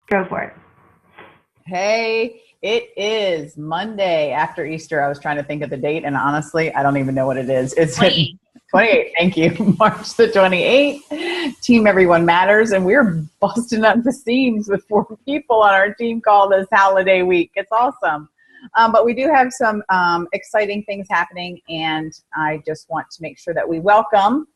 Go for it. Hey, it is Monday after Easter. I was trying to think of the date, and honestly, I don't even know what it is. It's 28. Thank you. March the 28th. Team Everyone Matters, and we're busting up the seams with 4 people on our team call this holiday week. It's awesome. But we do have some exciting things happening, and I just want to make sure that we welcome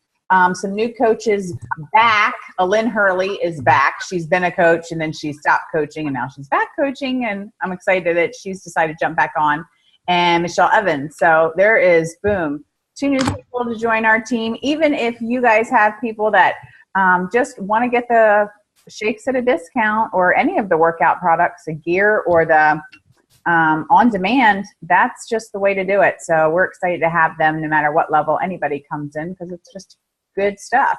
some new coaches back. Lynn Hurley is back. She's been a coach, and then she stopped coaching, and now she's back coaching, and I'm excited that she's decided to jump back on. And Michelle Evans. So there is, boom, 2 new people to join our team. Even if you guys have people that just want to get the shakes at a discount or any of the workout products, the gear or the on demand, that's just the way to do it. So we're excited to have them no matter what level anybody comes in, because it's just good stuff.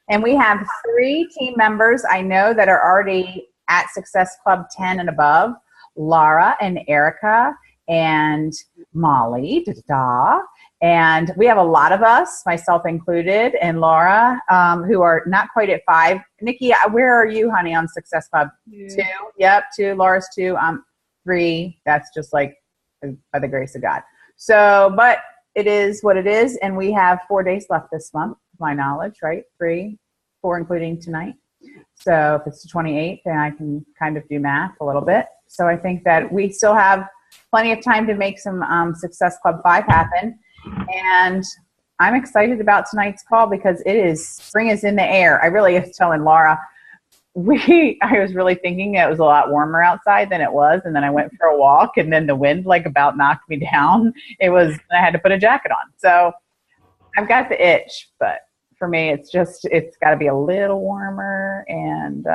And we have 3 team members I know that are already at Success Club 10 and above: Laura and Erica and Molly. And we have a lot of us, myself included, and Laura, who are not quite at 5. Nikki, where are you, honey, on Success Club? 2? Yep, 2. Laura's 2. 3. That's just like by the grace of God. So, but it is what it is, and we have 4 days left this month, to my knowledge, right? 3, 4, including tonight. So if it's the 28th, then I can kind of do math a little bit. So I think that we still have plenty of time to make some Success Club 5 happen. And I'm excited about tonight's call because spring is in the air. I really was telling Laura, I was really thinking it was a lot warmer outside than it was. And then I went for a walk, and then the wind about knocked me down. I had to put a jacket on. So I've got the itch, but for me, it's got to be a little warmer. And,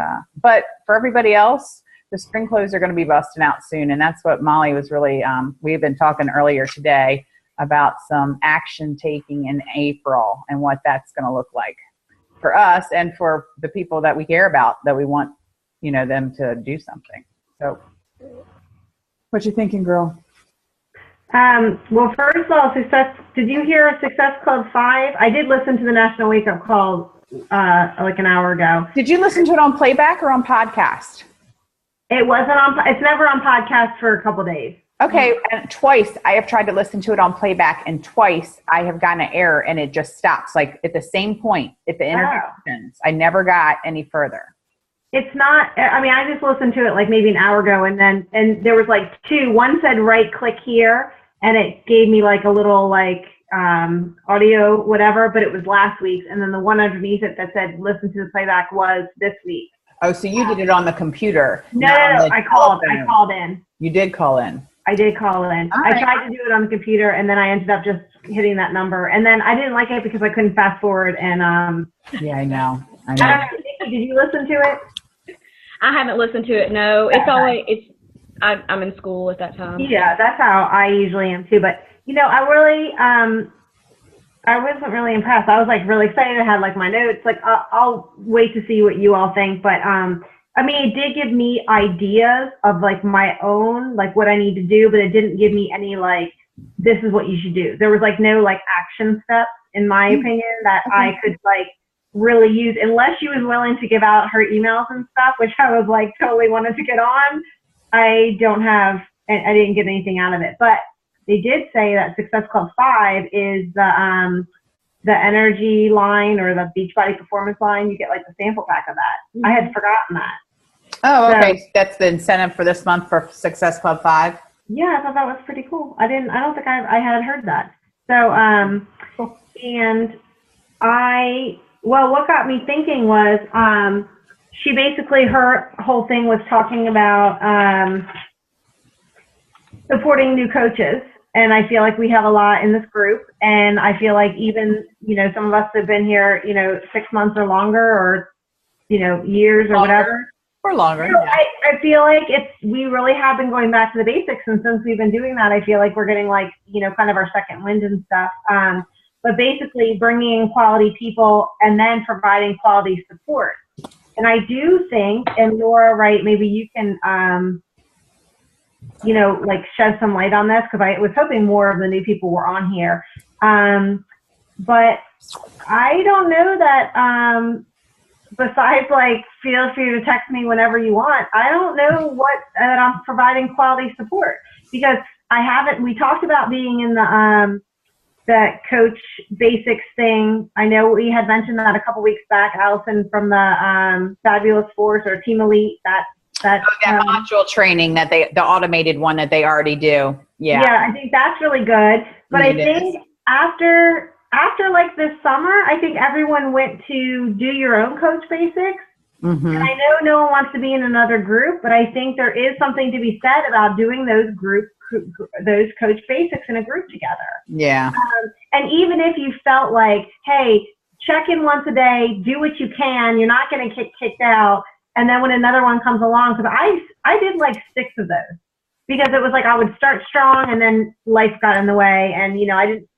but for everybody else, the spring clothes are going to be busting out soon. And that's what Molly was really, we've been talking earlier today about some action taking in April and what that's going to look like for us and for the people that we care about, that we want, them to do something. So what you thinking, girl? Well, first of all, did you hear Success Club 5? I did listen to the National Wake Up Call like an hour ago. Did you listen to it on playback or on podcast? It's never on podcast for a couple days. Okay, and twice I have tried to listen to it on playback, and twice I have gotten an error, and it just stops, at the same point, at the interruptions. I never got any further. It's not, I just listened to it maybe an hour ago, and there was 2. One said right click here, and it gave me a little audio whatever, but it was last week's, and then the one underneath it that said listen to the playback was this week. Oh, so you did it on the computer? No, I called in. You did call in? I did call in. All I right. tried to do it on the computer, and then I ended up just hitting that number. And then I didn't like it because I couldn't fast forward. And yeah, I know. I don't know. Nikki, did you listen to it? I haven't listened to it. No, I'm in school at that time. Yeah, that's how I usually am too. But I really I wasn't really impressed. I was really excited. I had my notes. I'll wait to see what you all think. But it did give me ideas of my own, what I need to do, but it didn't give me any this is what you should do. There was no action steps, in my opinion, that I could really use, unless she was willing to give out her emails and stuff, which I was totally wanted to get on. I didn't get anything out of it. But they did say that Success Club 5 is the energy line or the Beachbody Performance line. You get the sample pack of that. I had forgotten that. Oh, okay. So that's the incentive for this month for Success Club 5. Yeah, I thought that was pretty cool. I don't think I had heard that. So, Cool. And what got me thinking was, she basically, her whole thing was talking about supporting new coaches. And I feel we have a lot in this group. And I feel even, some of us have been here, 6 months or longer, or, years or whatever. Or longer. Yeah. I feel we really have been going back to the basics. And since we've been doing that, I feel we're getting kind of our second wind and stuff. But basically bringing quality people and then providing quality support. And I do think, and Laura, right, maybe you can, shed some light on this, because I was hoping more of the new people were on here. But I don't know that besides like feel free to text me whenever you want, I don't know what that I'm providing quality support, because I haven't. We talked about being in the coach basics thing. I know we had mentioned that a couple weeks back. Allison from the Fabulous Force or Team Elite, that module training that the automated one that they already do. Yeah. Yeah, I think that's really good. But I think after like this summer, I think everyone went to do your own coach basics. Mm-hmm. And I know no one wants to be in another group, but I think there is something to be said about doing those coach basics in a group together. Yeah. And even if you felt like, hey, check in once a day, do what you can, you're not going to get kicked out. And then when another one comes along, because I did like 6 of those, because it was like I would start strong and then life got in the way, and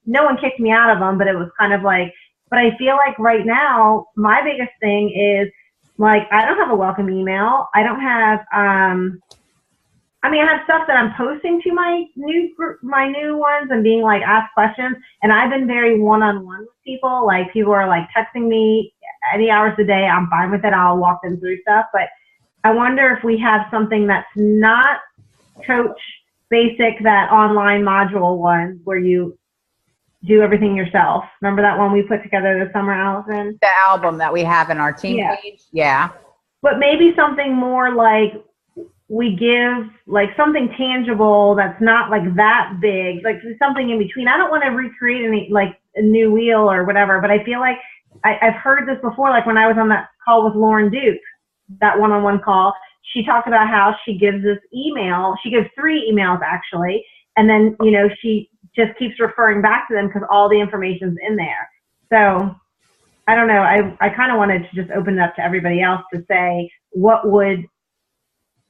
no one kicked me out of them, but it was kind of like, but I feel like right now my biggest thing is like I don't have a welcome email. I don't have I have stuff that I'm posting to my new ones and being like ask questions, and I've been very one-on-one with people. Like people are like texting me any hours a day. I'm fine with it. I'll walk them through stuff, but I wonder if we have something that's not coach basic, that online module one where you do everything yourself. Remember that one we put together this summer, Allison? The album that we have in our team page. Yeah. But maybe something more like we give like something tangible that's not like that big, like something in between. I don't want to recreate any like a new wheel or whatever, but I feel like I've heard this before, like when I was on that call with Lauren Duke, that one-on-one call, she talked about how she gives this email. She gives 3 emails actually. And then, she just keeps referring back to them because all the information's in there. So I don't know. I kind of wanted to just open it up to everybody else to say what would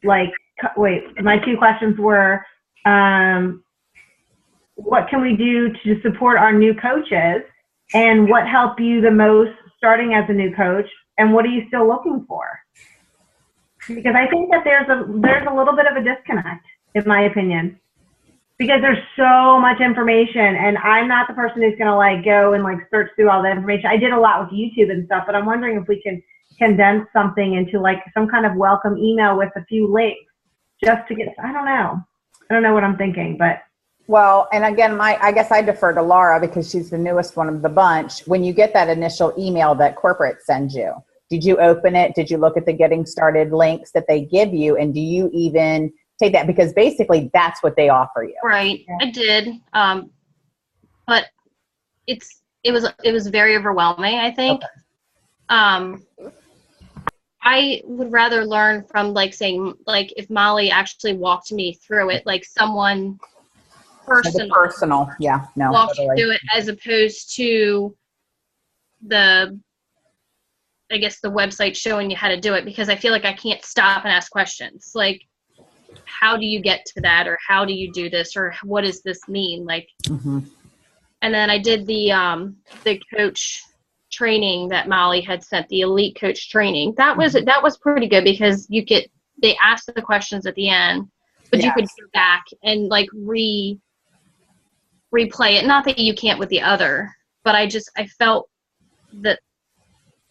my 2 questions were, what can we do to support our new coaches, and what helped you the most starting as a new coach, and what are you still looking for? Because I think that there's a little bit of a disconnect, in my opinion, because there's so much information, and I'm not the person who's going to like go and like search through all the information. I did a lot with YouTube and stuff, but I'm wondering if we can condense something into like some kind of welcome email with a few links just to get, I don't know what I'm thinking, but. Well, and again, I guess I defer to Laura because she's the newest one of the bunch. When you get that initial email that corporate sends you, did you open it? Did you look at the getting started links that they give you? And do you even take that? Because basically that's what they offer you. Right. Yeah. I did. But it was very overwhelming, I think. Okay. I would rather learn from like saying, like if Molly actually walked me through it, like someone personal. Yeah. No. Walked you through it, as opposed to the website showing you how to do it, because I feel like I can't stop and ask questions. Like, how do you get to that? Or how do you do this? Or what does this mean? Like, and then I did the coach training that Molly had sent, the elite coach training. That was pretty good, because they asked the questions at the end, but you could go back and like replay it. Not that you can't with the other, but I felt that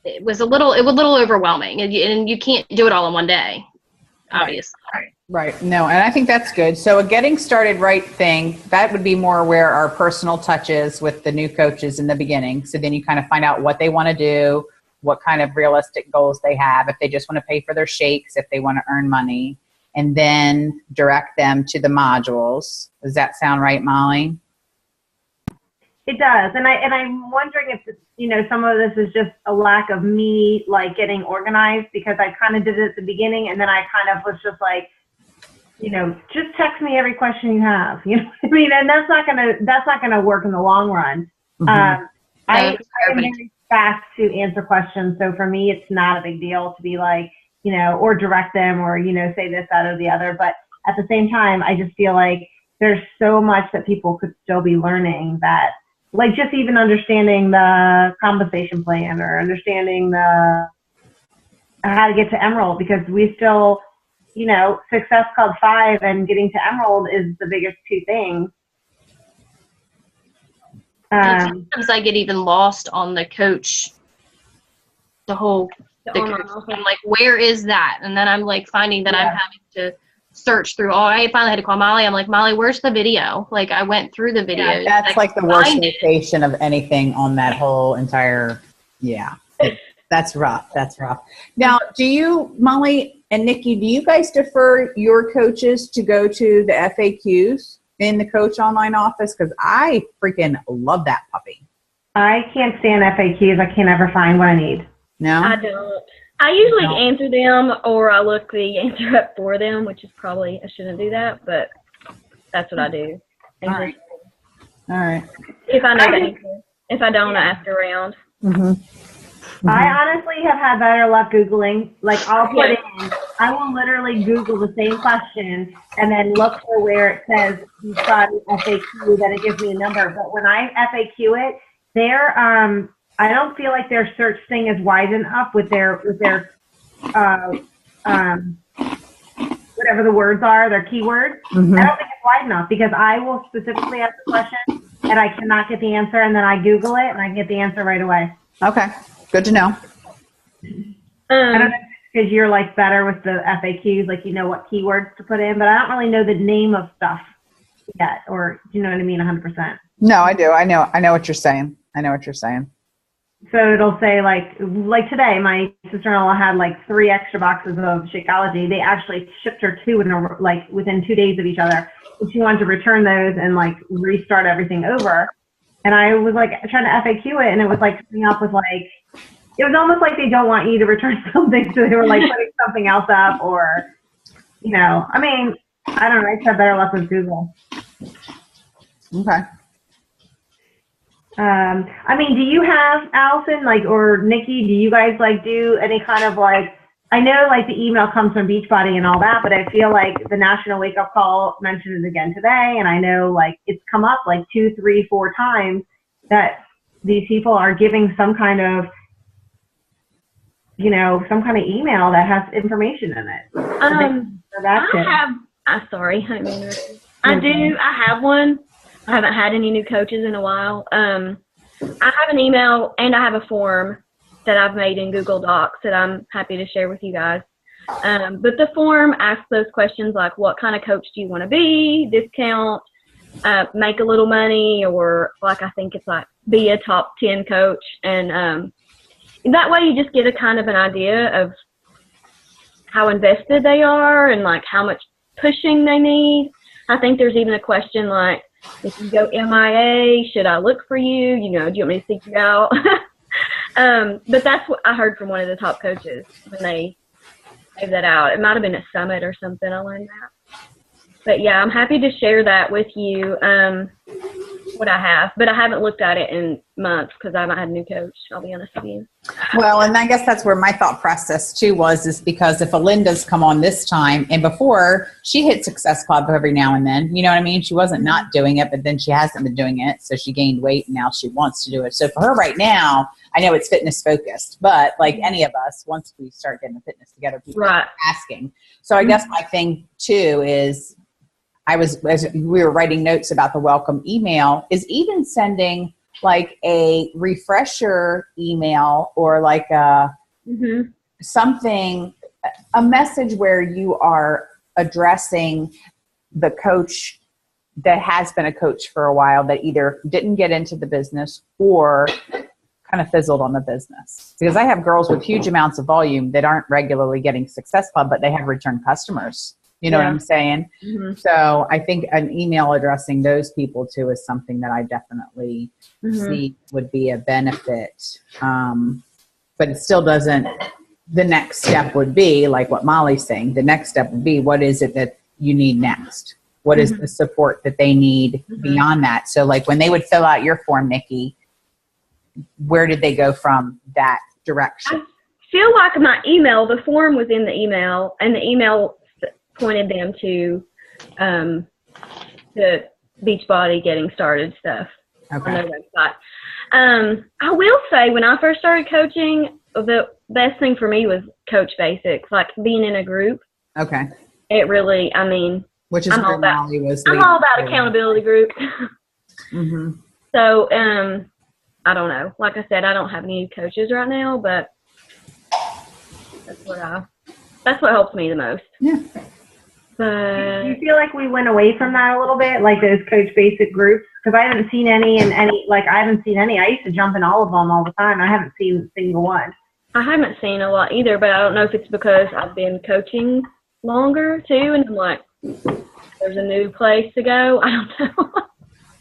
it was a little overwhelming, and you can't do it all in one day, obviously. Right. No, and I think that's good. So a getting started right thing, that would be more where our personal touches with the new coaches in the beginning. So then you kind of find out what they want to do, what kind of realistic goals they have, if they just want to pay for their shakes, if they want to earn money, and then direct them to the modules. Does that sound right, Molly? It does. And I'm wondering if, some of this is just a lack of me like getting organized, because I kind of did it at the beginning, and then I kind of was just like, just text me every question you have, you know what I mean? And that's not gonna work in the long run. I'm very fast to answer questions. So for me, it's not a big deal to be like, or direct them or, say this, that, or the other. But at the same time, I just feel like there's so much that people could still be learning, that like just even understanding the compensation plan, or understanding how to get to Emerald, because we still, Success Club 5 and getting to Emerald is the biggest 2 things. Sometimes I get even lost on the coach, the whole the online coach. office. I'm like, where is that? And then I'm like finding that I'm having to search through. Oh, I finally had to call Molly. I'm like, Molly, where's the video? Like, I went through the video. That's like the worst find it. location of anything on that whole entire, that's rough. That's rough. Now, do you, Molly and Nikki, do you guys defer your coaches to go to the FAQs in the Coach Online office? Because I freaking love that puppy. I can't stand FAQs. I can't ever find what I need. No? I don't. I usually answer them, or I look the answer up for them, which is probably, I shouldn't do that, but that's what I do. All right. All right. If I know the answer. If I don't, I ask around. I honestly have had better luck Googling. Like, I'll put I will literally Google the same question and then look for where it says you got an FAQ, then it gives me a number. But when I FAQ it, I don't feel like their search thing is wide enough with their whatever the words are, their keywords. I don't think it's wide enough, because I will specifically ask the question and I cannot get the answer, and then I Google it and I get the answer right away. Okay. Good to know. I don't know if it's because you're like better with the FAQs, like you know what keywords to put in, but I don't really know the name of stuff yet, or do you know what I mean? 100%. No, I do. I know what you're saying. I know what you're saying. So it'll say like today, my sister-in-law had like 3 extra boxes of Shakeology. They actually shipped her 2 within 2 days of each other. And she wanted to return those and like restart everything over. And I was like trying to FAQ it, and it was like coming up with like, it was almost like they don't want you to return something, so they were like putting something else up, or, I mean, I don't know. I just have better luck with Google. Okay. I mean, do you have, Allison, like, or Nikki, do you guys like do any kind of like, I know like the email comes from Beachbody and all that, but I feel like the National Wake Up Call mentioned it again today. And I know like it's come up like 2, 3, 4 times that these people are giving some kind of, some kind of email that has information in it. I have one. I haven't had any new coaches in a while. I have an email and I have a form that I've made in Google Docs that I'm happy to share with you guys. But the form asks those questions like, what kind of coach do you want to be, discount, make a little money, or like I think it's like be a top 10 coach. And that way you just get a kind of an idea of how invested they are and like how much pushing they need. I think there's even a question like, if you go MIA, should I look for you? Do you want me to seek you out? But that's what I heard from one of the top coaches when they gave that out. It might have been a summit or something. I learned that. But yeah, I'm happy to share that with you, what I have. But I haven't looked at it in months because I haven't had a new coach, I'll be honest with you. Well, and I guess that's where my thought process too is because if Alinda's come on this time, and before she hit Success Club every now and then, you know what I mean? She wasn't not doing it, but then she hasn't been doing it. So she gained weight and now she wants to do it. So for her right now, I know it's fitness focused, but like any of us, once we start getting the fitness together, people are asking. So I guess my thing too is, as we were writing notes about the welcome email, is even sending like a refresher email or like a something, a message where you are addressing the coach that has been a coach for a while that either didn't get into the business or kind of fizzled on the business. Because I have girls with huge amounts of volume that aren't regularly getting Success Club, but they have return customers. You know what I'm saying? So I think an email addressing those people too is something that I definitely see would be a benefit. But it still doesn't, the next step would be like what Molly's saying. The next step would be, what is it that you need next? What is the support that they need beyond that? So like when they would fill out your form, Nikki, where did they go from that direction? I feel like my email, the form was in the email, and the email pointed them to the Beachbody getting started stuff on their website. I will say when I first started coaching, the best thing for me was Coach Basics, like being in a group. Okay. It really, I mean, which is where Molly was. I'm all about accountability group. So, I don't know. Like I said, I don't have any coaches right now, but That's what helps me the most. Yeah. Do But you feel like we went away from that a little bit, like those Coach Basic groups? Because I haven't seen any, I haven't seen any. I used to jump in all of them all the time. I haven't seen a single one. I haven't seen a lot either, but I don't know if it's because I've been coaching longer too, and I'm like, there's a new place to go. I don't know.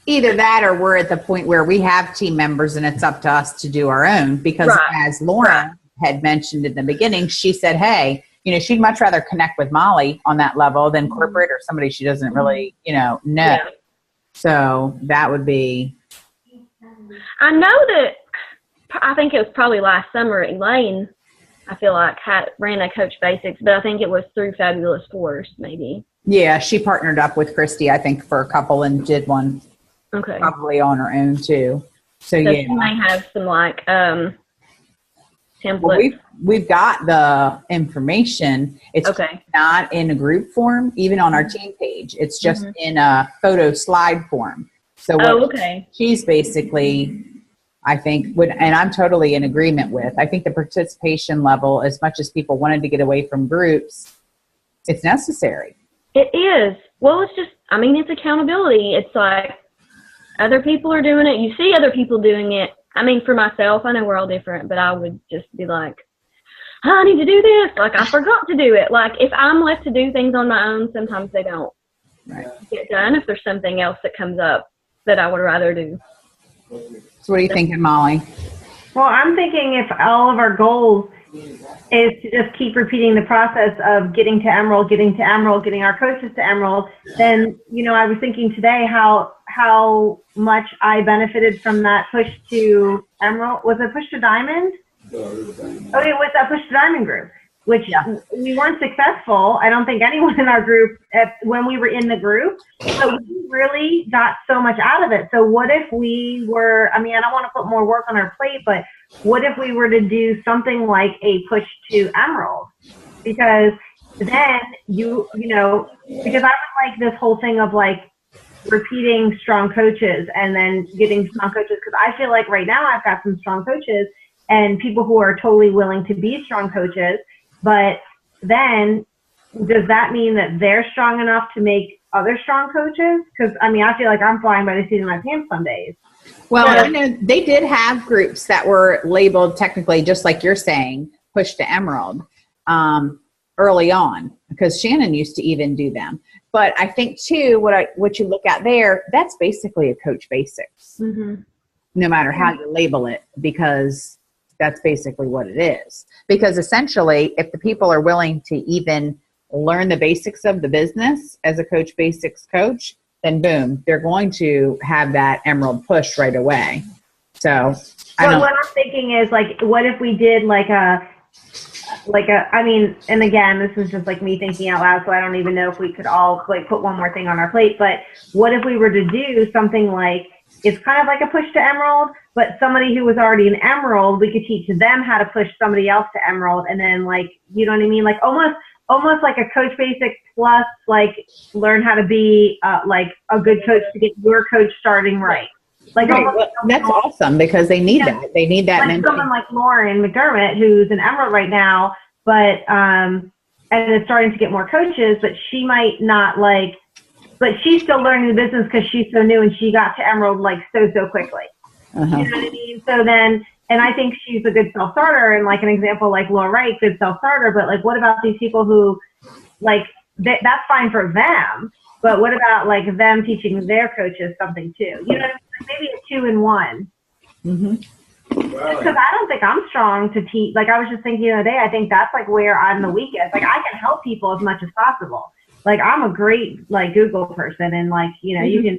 Either that or we're at the point where we have team members and it's up to us to do our own because as Lauren had mentioned in the beginning, she said, hey, she'd much rather connect with Molly on that level than corporate or somebody she doesn't really, know. Yeah. So that would be. I know that, I think it was probably last summer, Elaine, I feel like, ran a Coach Basics, but I think it was through Fabulous Force, maybe. Yeah, she partnered up with Christy, I think, for a couple and did one probably on her own too. So yeah. She may have some templates. Well, we've got the information. It's not in a group form, even on our team page. It's just in a photo slide form. So she's basically, I think, and I'm totally in agreement with, I think the participation level, as much as people wanted to get away from groups, it's necessary. It is. Well, it's just, it's accountability. It's like other people are doing it. You see other people doing it. For myself, I know we're all different, but I would just be like, I need to do this. Like, I forgot to do it. Like, if I'm left to do things on my own, sometimes they don't get done if there's something else that comes up that I would rather do. So what are you thinking, Molly? Well, I'm thinking if all of our goals is to just keep repeating the process of getting to Emerald, getting our coaches to Emerald, then, I was thinking today how much I benefited from that push to Emerald. Was it push to Diamond? Okay, it was that push to Diamond group, which we weren't successful. I don't think anyone in our group, when we were in the group, but we really got so much out of it. So what if we were, I don't want to put more work on our plate, but what if we were to do something like a push to Emerald? Because then because I would like this whole thing of like repeating strong coaches and then getting strong coaches. Because I feel like right now I've got some strong coaches and people who are totally willing to be strong coaches. But then does that mean that they're strong enough to make other strong coaches? Because, I feel like I'm flying by the seat of my pants some days. Well, I know they did have groups that were labeled technically, just like you're saying, push to Emerald early on, because Shannon used to even do them. But I think, too, what you look at there, that's basically a Coach Basics, no matter how you label it, because that's basically what it is. Because essentially, if the people are willing to even learn the basics of the business as a Coach Basics coach, then boom, they're going to have that Emerald push right away. So what I'm thinking is, like, what if we did and again, this is just like me thinking out loud, so I don't even know if we could all put one more thing on our plate, but what if we were to do something like, it's kind of like a push to Emerald, but somebody who was already an Emerald, we could teach them how to push somebody else to Emerald, and then you know what I mean? Like almost like a Coach Basics plus, learn how to be a good coach to get your coach starting right. Well, that's awesome, because they need that. They need that. Like someone like Lauren McDermott, who's an Emerald right now, but and is starting to get more coaches, but she might not but she's still learning the business because she's so new and she got to Emerald so quickly. You know what I mean? So then, and I think she's a good self-starter, and an example like Laura Wright, good self-starter, but what about these people who that's fine for them, but what about them teaching their coaches something too? You know what I mean? Maybe a 2-in-1. Because I don't think I'm strong to teach. I was just thinking the other day, I think that's where I'm the weakest. I can help people as much as possible. I'm a great Google person, and you can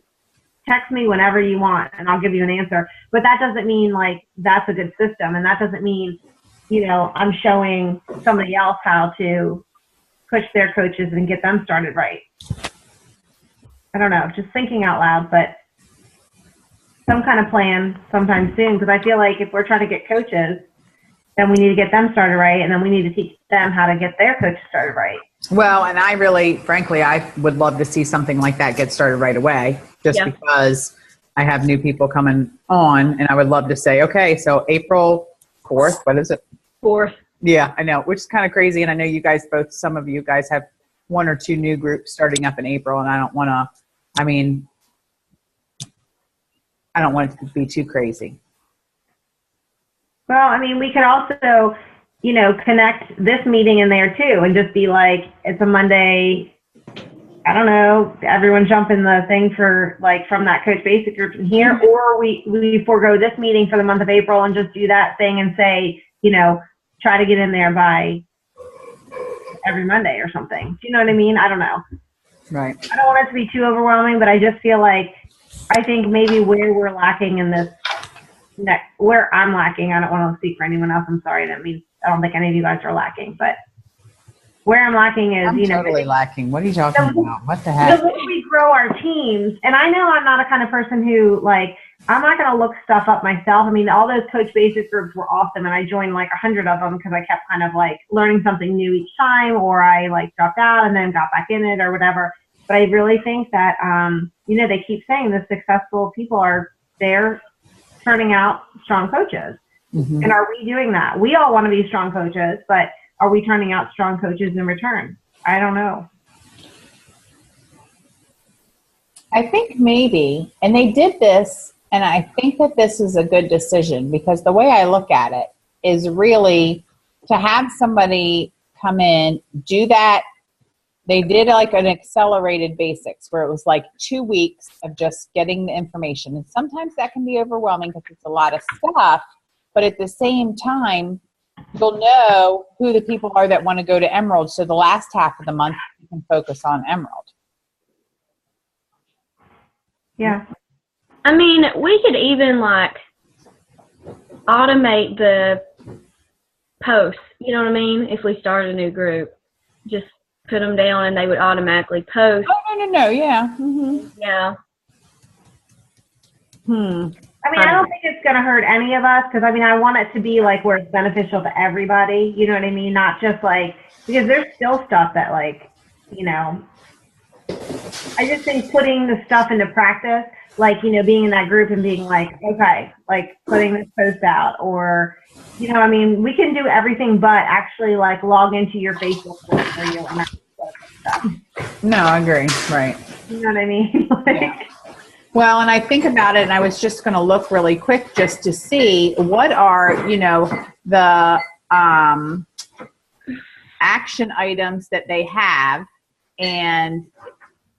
text me whenever you want and I'll give you an answer. But that doesn't mean that's a good system, and that doesn't mean I'm showing somebody else how to push their coaches and get them started right. I don't know, just thinking out loud, but some kind of plan sometime soon, because I feel like if we're trying to get coaches, then we need to get them started right, and then we need to teach them how to get their coaches started right. Well, and I really, frankly, I would love to see something like that get started right away, just because I have new people coming on, and I would love to say, okay, so April 4th, what is it? 4th. Yeah, I know, which is kind of crazy. And I know you guys both, some of you guys have 1 or 2 new groups starting up in April, and I don't want it to be too crazy. Well, I mean, we could also, connect this meeting in there too and just be like, it's a Monday. I don't know, everyone jump in the thing for from that Coach Basic group in here, or we forego this meeting for the month of April and just do that thing and say, try to get in there by every Monday or something. Do you know what I mean? I don't know. Right. I don't want it to be too overwhelming, but I just feel like, I think maybe where we're lacking in this, where I'm lacking, I don't want to speak for anyone else. I'm sorry. I don't think any of you guys are lacking, but where I'm lacking is, I'm totally lacking. What are you talking about? What the heck? The more we grow our teams, and I know I'm not a kind of person who I'm not going to look stuff up myself. I mean, all those Coach Basic groups were awesome, and I joined 100 of them because I kept kind of learning something new each time, or I dropped out and then got back in it or whatever. But I really think that, they keep saying the successful people they're turning out strong coaches. Mm-hmm. And are we doing that? We all want to be strong coaches, but are we turning out strong coaches in return? I don't know. I think maybe, and they did this, and I think that this is a good decision because the way I look at it is really to have somebody come in, do that. They did an accelerated basics where it was 2 weeks of just getting the information. And sometimes that can be overwhelming because it's a lot of stuff, but at the same time, you'll know who the people are that want to go to Emerald. So the last half of the month, you can focus on Emerald. Yeah. I mean, we could even automate the posts. You know what I mean? If we start a new group, just put them down and they would automatically post. Oh, no. Yeah. Mm-hmm. Yeah. I mean, I don't think it's going to hurt any of us because, I want it to be where it's beneficial to everybody. You know what I mean? Not just because there's still stuff that I just think putting the stuff into practice, being in that group and being okay, putting this post out or, we can do everything but actually log into your Facebook group for you and that stuff. No, I agree. Right. You know what I mean? Yeah. Well, and I think about it, and I was just going to look really quick just to see what are, the action items that they have, and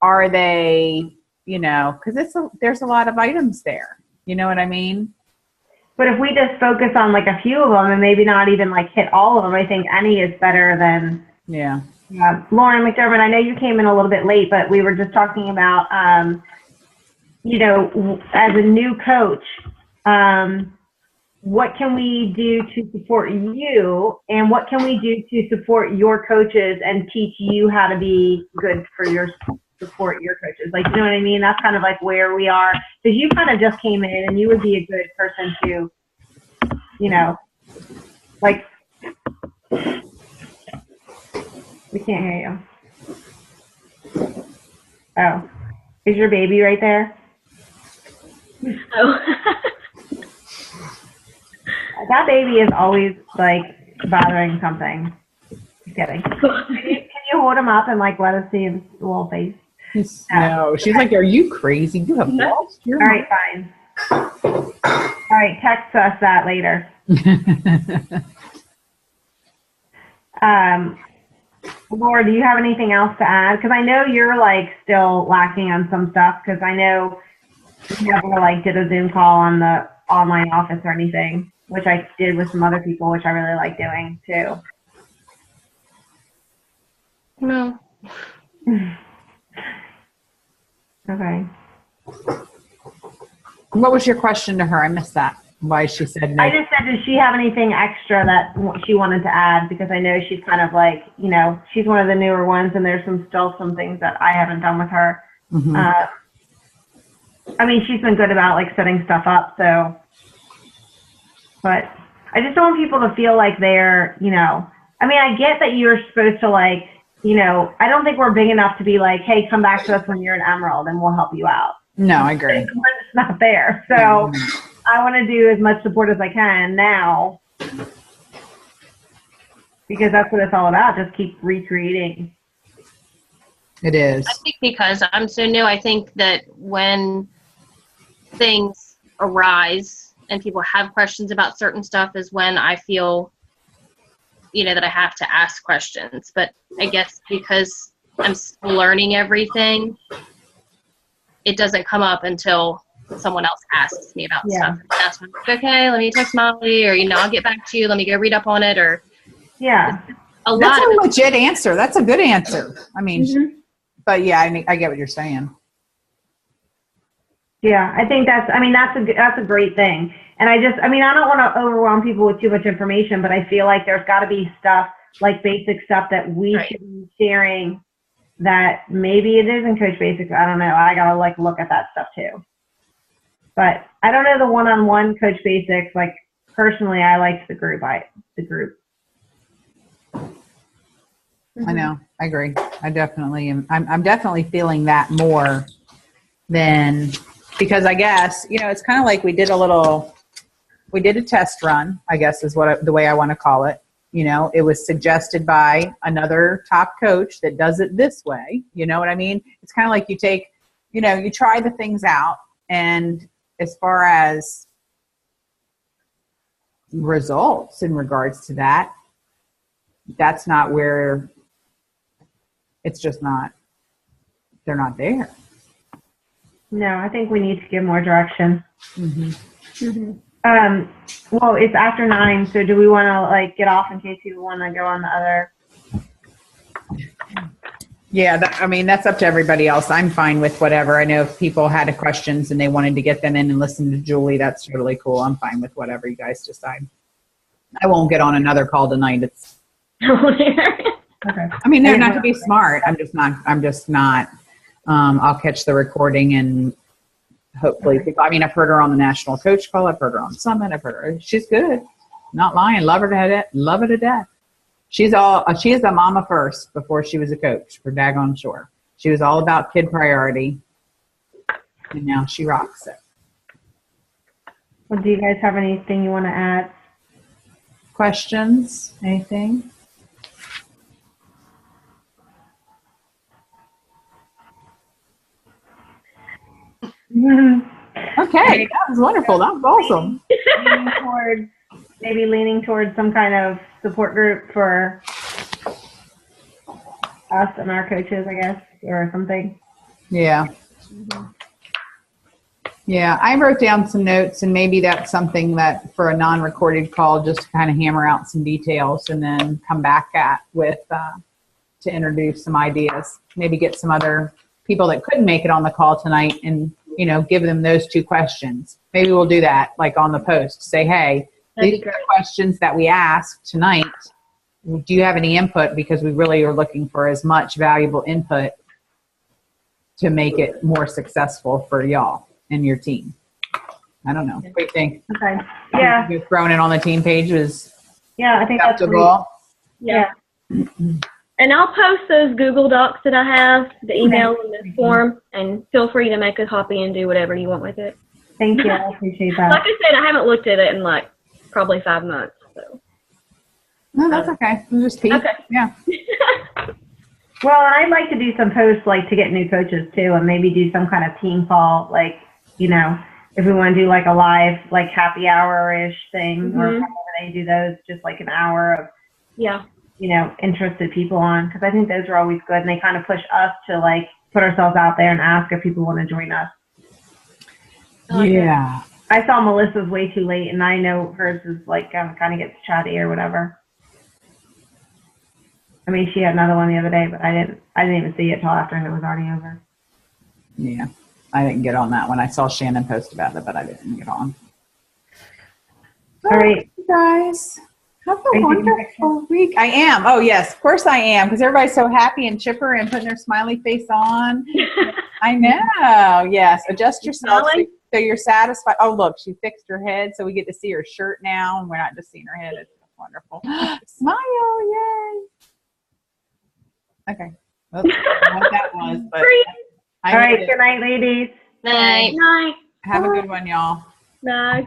are they, because there's a lot of items there. You know what I mean? But if we just focus on a few of them and maybe not even hit all of them, I think any is better than. Yeah. Lauren McDermott, I know you came in a little bit late, but we were just talking about. As a new coach, what can we do to support you and what can we do to support your coaches and teach you how to be good for support your coaches? You know what I mean? That's kind of where we are because you kind of just came in and you would be a good person to, we can't hear you. Oh, is your baby right there? Oh. That baby is always bothering something. Just kidding. Can you hold him up and let us see his little face? No, she's are you crazy? You have lost your mind. All right, fine. All right, text us that later. Laura, do you have anything else to add? Because I know you're still lacking on some stuff because I know you never did a Zoom call on the online office or anything, which I did with some other people, which I really like doing too. No. Okay. What was your question to her? I missed that. Why she said no. I just said, does she have anything extra that she wanted to add? Because I know she's kind of she's one of the newer ones, and there's still some things that I haven't done with her. Mm-hmm. She's been good about setting stuff up. So, but I just don't want people to feel they're, I get that you're supposed to I don't think we're big enough to be hey, come back to us when you're in Emerald and we'll help you out. No, I agree. We're just not there. So I want to do as much support as I can now. because that's what it's all about. Just keep recreating. It is. I think because I'm so new, I think that when things arise and people have questions about certain stuff is when I feel, that I have to ask questions. But I guess because I'm still learning everything, it doesn't come up until someone else asks me about stuff. And that's when I'm like, okay, let me text Molly, or, I'll get back to you. Let me go read up on it. Or Yeah. That's a legit answer. That's a good answer. I mean, but yeah, I get what you're saying. Yeah, I think that's a great thing. And I don't want to overwhelm people with too much information, but I feel like there's got to be stuff, like basic stuff that we should be sharing that maybe it isn't Coach Basics. I don't know. I got to look at that stuff too. But I don't know the one-on-one Coach Basics. Like personally, I liked the group. I know. I agree. I definitely am. I'm definitely feeling that more than, because I guess, it's kind of like we did a test run, I guess is the way I want to call it. It was suggested by another top coach that does it this way. You know what I mean? It's kind of like you take, you try the things out, and as far as results in regards to that, that's not where, it's just not, they're not there. No, I think we need to give more direction. Mm-hmm. Well, it's after 9, so do we want to get off in case people want to go on the other? Yeah, that's up to everybody else. I'm fine with whatever. I know if people had questions and they wanted to get them in and listen to Julie, that's totally cool. I'm fine with whatever you guys decide. I won't get on another call tonight. It's Okay. They're not to be smart. I'm just not. I'll catch the recording and hopefully people. I've heard her on the national coach call. I've heard her on Summit. I've heard her. She's good. Not lying. Love her to death. She is a mama first before she was a coach for Daggone Sure. She was all about kid priority, and now she rocks it. Well, do you guys have anything you want to add? Questions? Anything? Okay, that was wonderful. That was awesome. Leaning towards some kind of support group for us and our coaches, I guess, or something. Yeah. Yeah, I wrote down some notes, and maybe that's something that for a non-recorded call, just to kind of hammer out some details and then come back to introduce some ideas. Maybe get some other people that couldn't make it on the call tonight and give them those 2 questions. Maybe we'll do that, on the post. Say, hey, these are the questions that we asked tonight. Do you have any input? Because we really are looking for as much valuable input to make it more successful for y'all and your team. I don't know. What do you think? Okay. Yeah. You're throwing it on the team page is I think that's great. Yeah. And I'll post those Google Docs that I have, the email and the form, and feel free to make a copy and do whatever you want with it. Thank you. I appreciate that. Like I said, I haven't looked at it in probably 5 months. So. No, that's okay. We'll just peek. Okay. Yeah. Well, I'd like to do some posts to get new coaches too, and maybe do some kind of team call, if we want to do a live happy hour-ish thing, or however they do those, just an hour of interested people on, because I think those are always good, and they kind of push us to put ourselves out there and ask if people want to join us. Yeah. I saw Melissa's way too late, and I know hers is kind of gets chatty or whatever. She had another one the other day, but I didn't even see it till after it was already over. Yeah, I didn't get on that one. I saw Shannon post about it, but I didn't get on. All right, you guys. Have a wonderful week. I am. Oh, yes. Of course I am, because everybody's so happy and chipper and putting their smiley face on. I know. Yes. Adjust yourself so you're satisfied. Oh, look, she fixed her head, so we get to see her shirt now, and we're not just seeing her head. It's wonderful. Smile. Yay. Okay. Well, I don't know what that was, but all right. Good night, ladies. Night. Night. Have a good one, y'all. Night.